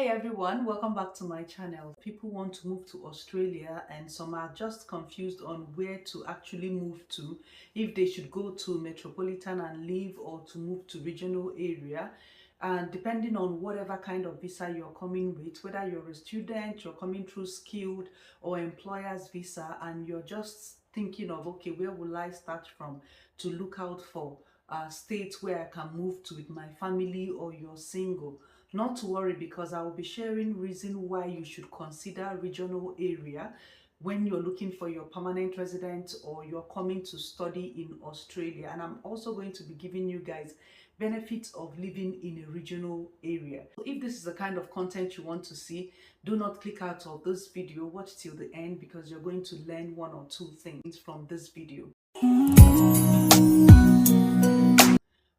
Hey everyone, welcome back to my channel. People want to move to Australia and some are just confused on where to actually move to, if they should go to metropolitan and live or to move to regional area. And depending on whatever kind of visa you're coming with, whether you're a student, you're coming through skilled or employer's visa, and you're just thinking of, okay, where will I start from to look out for states where I can move to with my family, or you're single. Not to worry, because I will be sharing reason why you should consider regional area when you're looking for your permanent residence or you're coming to study in Australia. And I'm also going to be giving you guys benefits of living in a regional area. So if this is the kind of content you want to see, do not click out of this video. Watch till the end, because you're going to learn one or two things from this video.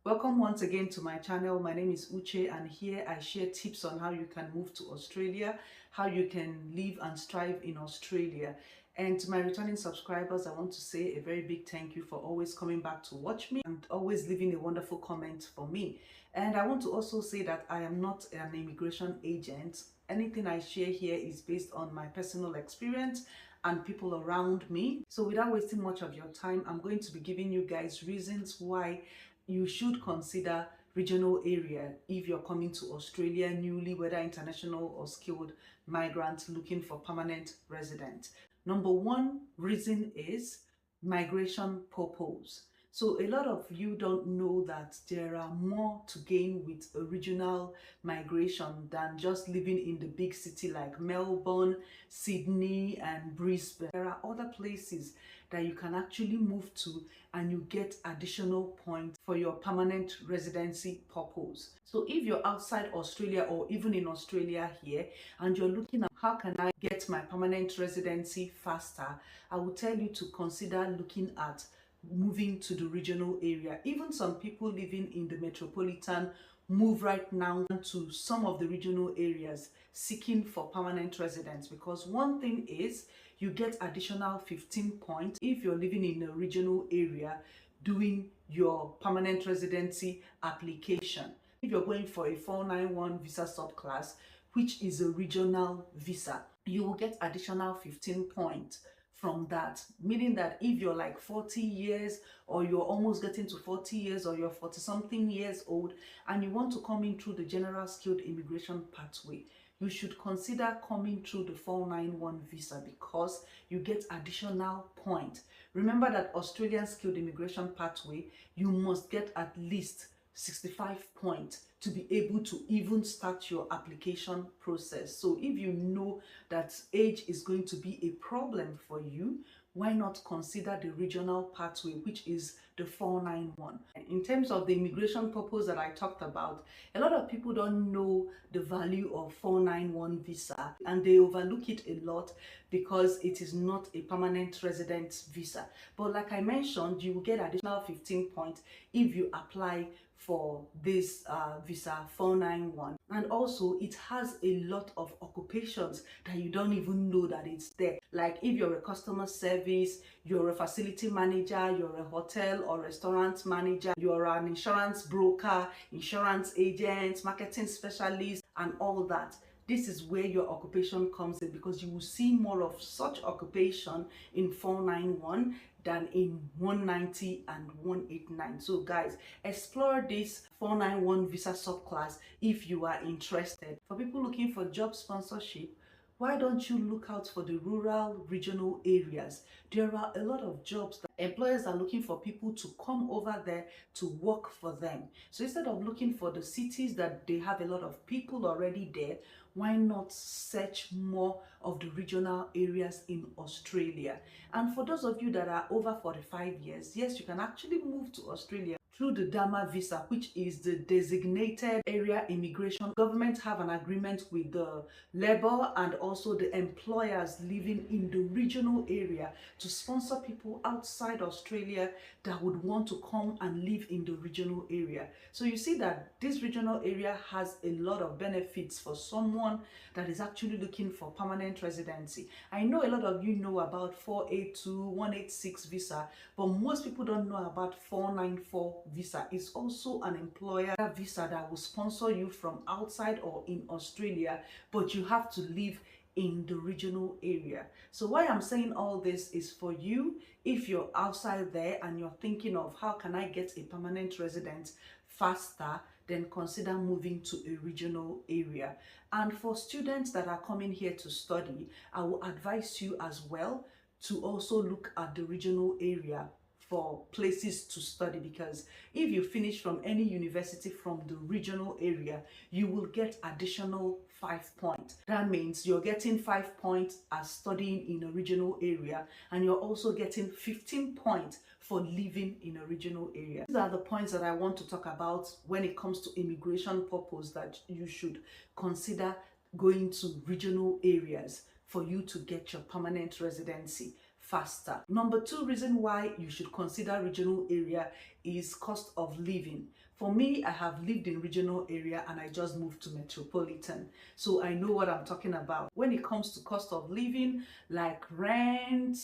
Welcome once again to my channel. My name is Uche, and here I share tips on how you can move to Australia, how you can live and strive in Australia. And to my returning subscribers, I want to say a very big thank you for always coming back to watch me and always leaving a wonderful comment for me. And I want to also say that I am not an immigration agent. Anything I share here is based on my personal experience and people around me. So without wasting much of your time, I'm going to be giving you guys reasons why you should consider regional area if you're coming to Australia newly, whether international or skilled migrant looking for permanent resident. Number one reason is migration purpose. So a lot of you don't know that there are more to gain with a regional migration than just living in the big city like Melbourne, Sydney and Brisbane. There are other places that you can actually move to and you get additional points for your permanent residency purpose. So if you're outside Australia or even in Australia here and you're looking at how can I get my permanent residency faster, I will tell you to consider looking at moving to the regional area. Even some people living in the metropolitan move right now to some of the regional areas seeking for permanent residence, because one thing is you get additional 15 points if you're living in a regional area doing your permanent residency application. If you're going for a 491 visa subclass, which is a regional visa, you will get additional 15 points from that, meaning that if you're like 40 years or you're almost getting to 40 years or you're 40 something years old and you want to come in through the general skilled immigration pathway, you should consider coming through the 491 visa, because you get additional points. Remember that Australian skilled immigration pathway, you must get at least 65 points to be able to even start your application process. So if you know that age is going to be a problem for you, why not consider the regional pathway, which is the 491. In terms of the immigration purpose that I talked about, a lot of people don't know the value of 491 visa and they overlook it a lot because it is not a permanent resident visa. But like I mentioned, you will get additional 15 points if you apply for this visa 491. And also it has a lot of occupations that you don't even know that it's there. Like if you're a customer service, you're a facility manager, you're a hotel or restaurant manager, you're an insurance broker, insurance agent, marketing specialist and all that. This is where your occupation comes in, because you will see more of such occupation in 491 than in 190 and 189. So guys, explore this 491 visa subclass if you are interested. For people looking for job sponsorship, why don't you look out for the rural regional areas? There are a lot of jobs that employers are looking for people to come over there to work for them. So instead of looking for the cities that they have a lot of people already there, why not search more of the regional areas in Australia? And for those of you that are over 45 years, yes, you can actually move to Australia through the DAMA visa, which is the designated area immigration. Government have an agreement with the labor and also the employers living in the regional area to sponsor people outside Australia that would want to come and live in the regional area. So you see that this regional area has a lot of benefits for someone that is actually looking for permanent residency. I know a lot of you know about 482, 186 visa, but most people don't know about 494 visa. It's also an employer visa that will sponsor you from outside or in Australia, but you have to live in the regional area. So why I'm saying all this is for you, if you're outside there and you're thinking of how can I get a permanent residence faster, then consider moving to a regional area. And for students that are coming here to study, I will advise you as well to also look at the regional area for places to study, because if you finish from any university from the regional area, you will get additional 5 points. That means you're getting 5 points as studying in a regional area, and you're also getting 15 points for living in a regional area. These are the points that I want to talk about when it comes to immigration purpose, that you should consider going to regional areas for you to get your permanent residency faster. Number 2 reason why you should consider regional area is cost of living. For me, I have lived in regional area and I just moved to metropolitan, so I know what I'm talking about. When it comes to cost of living, like rent,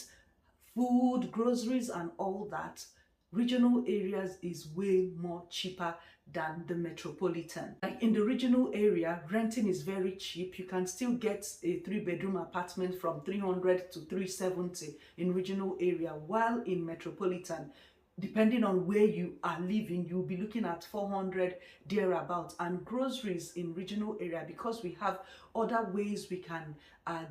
food, groceries and all that, regional areas is way more cheaper than the metropolitan. Like in the regional area, renting is very cheap. You can still get a 3-bedroom apartment from 300 to 370 in regional area, while in metropolitan, depending on where you are living, you'll be looking at 400 thereabout. And groceries in regional area, because we have other ways we can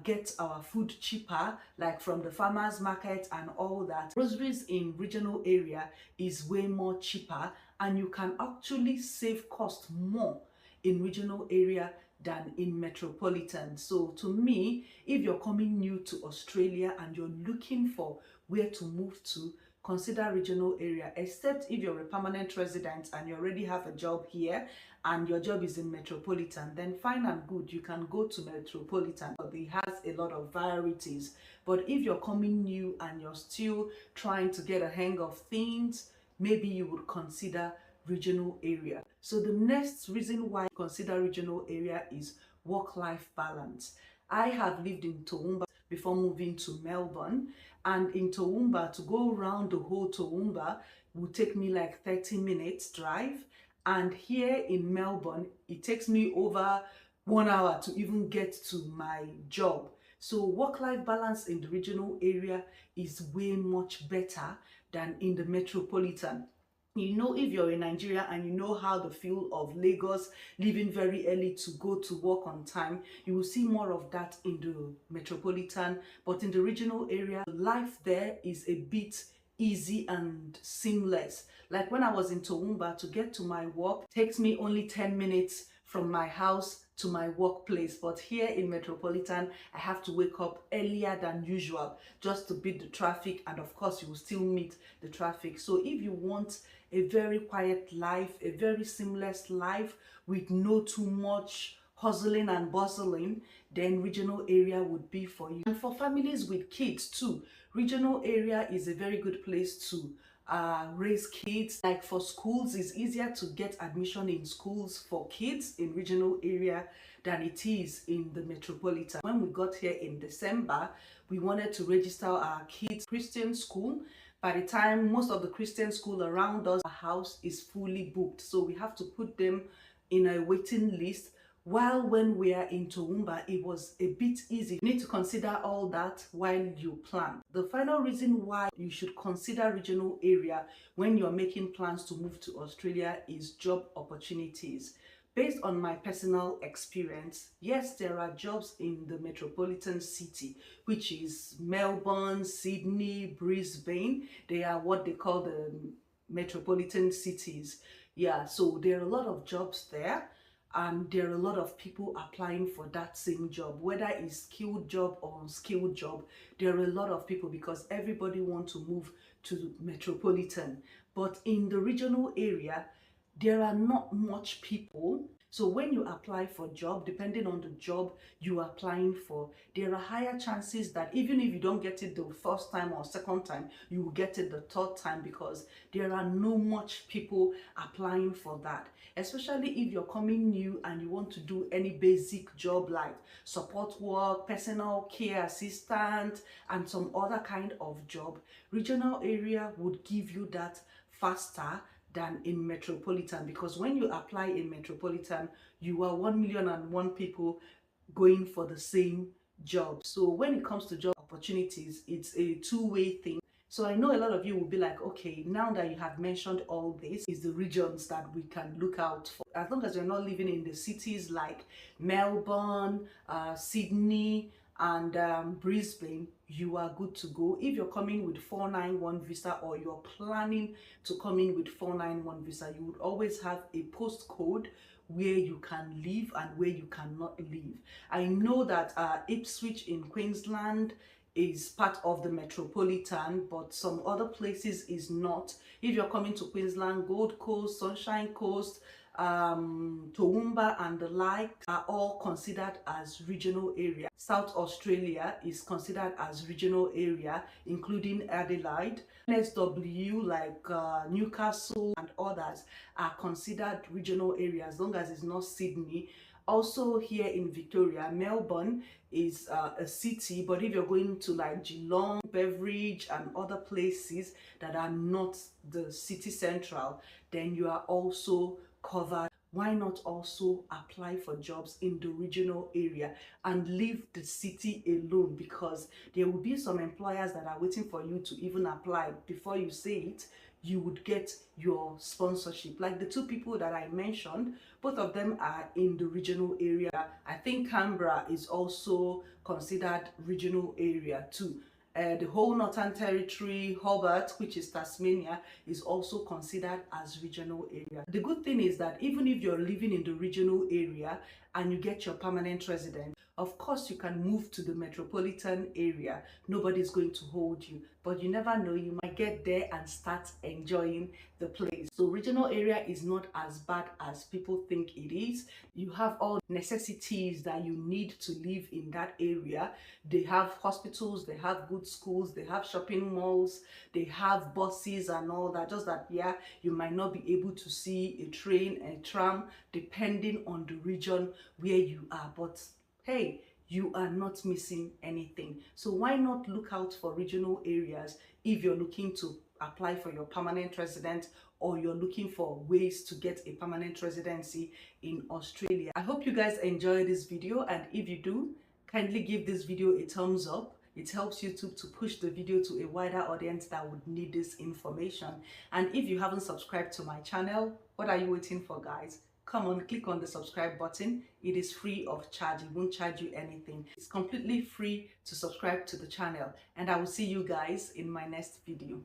get our food cheaper, like from the farmers market and all that, groceries in regional area is way more cheaper, and you can actually save cost more in regional area than in metropolitan. So to me, if you're coming new to Australia and you're looking for where to move to, consider regional area, except if you're a permanent resident and you already have a job here and your job is in metropolitan, then fine and good, you can go to metropolitan, but it has a lot of varieties. But if you're coming new and you're still trying to get a hang of things, maybe you would consider regional area. So the next reason why I consider regional area is work-life balance. I have lived in Toowoomba before moving to Melbourne, and in Toowoomba, to go around the whole Toowoomba would take me like 30 minutes drive, and here in Melbourne it takes me over 1 hour to even get to my job. So work-life balance in the regional area is way much better than in the metropolitan. You know, if you're in Nigeria and you know how the feel of Lagos, leaving very early to go to work on time, you will see more of that in the metropolitan. But in the regional area, life there is a bit easy and seamless. Like when I was in Toowoomba, to get to my work takes me only 10 minutes from my house to my workplace. But here in metropolitan, I have to wake up earlier than usual just to beat the traffic, and of course you will still meet the traffic. So if you want a very quiet life, a very seamless life with no too much hustling and bustling, then regional area would be for you. And for families with kids too, regional area is a very good place to raise kids. Like for schools, it's easier to get admission in schools for kids in regional area than it is in the metropolitan. When we got here in December, we wanted to register our kids Christian school. By the time most of the Christian school around us, our house is fully booked, so we have to put them in a waiting list. While when we are in Toowoomba, it was a bit easy. You need to consider all that while you plan. The final reason why you should consider regional area when you're making plans to move to Australia is job opportunities. Based on my personal experience, yes, there are jobs in the metropolitan city, which is Melbourne, Sydney, Brisbane. They are what they call the metropolitan cities. Yeah, so there are a lot of jobs there, and there are a lot of people applying for that same job, whether it's skilled job or unskilled job. There are a lot of people because everybody wants to move to metropolitan. But in the regional area, there are not much people. So when you apply for a job, depending on the job you are applying for, there are higher chances that even if you don't get it the first time or second time, you will get it the third time, because there are no much people applying for that. Especially if you're coming new and you want to do any basic job like support work, personal care assistant, and some other kind of job, regional area would give you that faster than in metropolitan, because when you apply in metropolitan, you are 1,000,001 people going for the same job. So when it comes to job opportunities, it's a two-way thing. So I know a lot of you will be like, okay, now that you have mentioned all this, is the regions that we can look out for. As long as you're not living in the cities like Melbourne, Sydney, and Brisbane, you are good to go. If you're coming with 491 visa, or you're planning to come in with 491 visa, you would always have a postcode where you can live and where you cannot live. I know that Ipswich in Queensland is part of the metropolitan, but some other places is not. If you're coming to Queensland, Gold Coast, Sunshine Coast, Toowoomba and the like are all considered as regional area. South Australia is considered as regional area, including Adelaide. NSW like Newcastle and others are considered regional area, as long as it's not Sydney. Also here in Victoria, Melbourne is a city, but if you're going to like Geelong, Beveridge and other places that are not the city central, then you are also covered. Why not also apply for jobs in the regional area and leave the city alone? Because there will be some employers that are waiting for you to even apply. Before you say it, you would get your sponsorship. Like the two people that I mentioned, both of them are in the regional area. I think Canberra is also considered regional area too. The whole Northern Territory, Hobart, which is Tasmania, is also considered as regional area. The good thing is that even if you're living in the regional area and you get your permanent residence, of course you can move to the metropolitan area. Nobody's going to hold you, but you never know, you might get there and start enjoying the place. So regional area is not as bad as people think it is. You have all necessities that you need to live in that area. They have hospitals, they have good schools, they have shopping malls, they have buses and all that. Just that, yeah, you might not be able to see a train, a tram, depending on the region where you are. But hey, you are not missing anything. So why not look out for regional areas if you're looking to apply for your permanent residence, or you're looking for ways to get a permanent residency in Australia. I hope you guys enjoy this video, and if you do, kindly give this video a thumbs up. It helps YouTube to push the video to a wider audience that would need this information. And if you haven't subscribed to my channel, what are you waiting for, guys? Come on, click on the subscribe button. It is free of charge. It won't charge you anything. It's completely free to subscribe to the channel. And I will see you guys in my next video.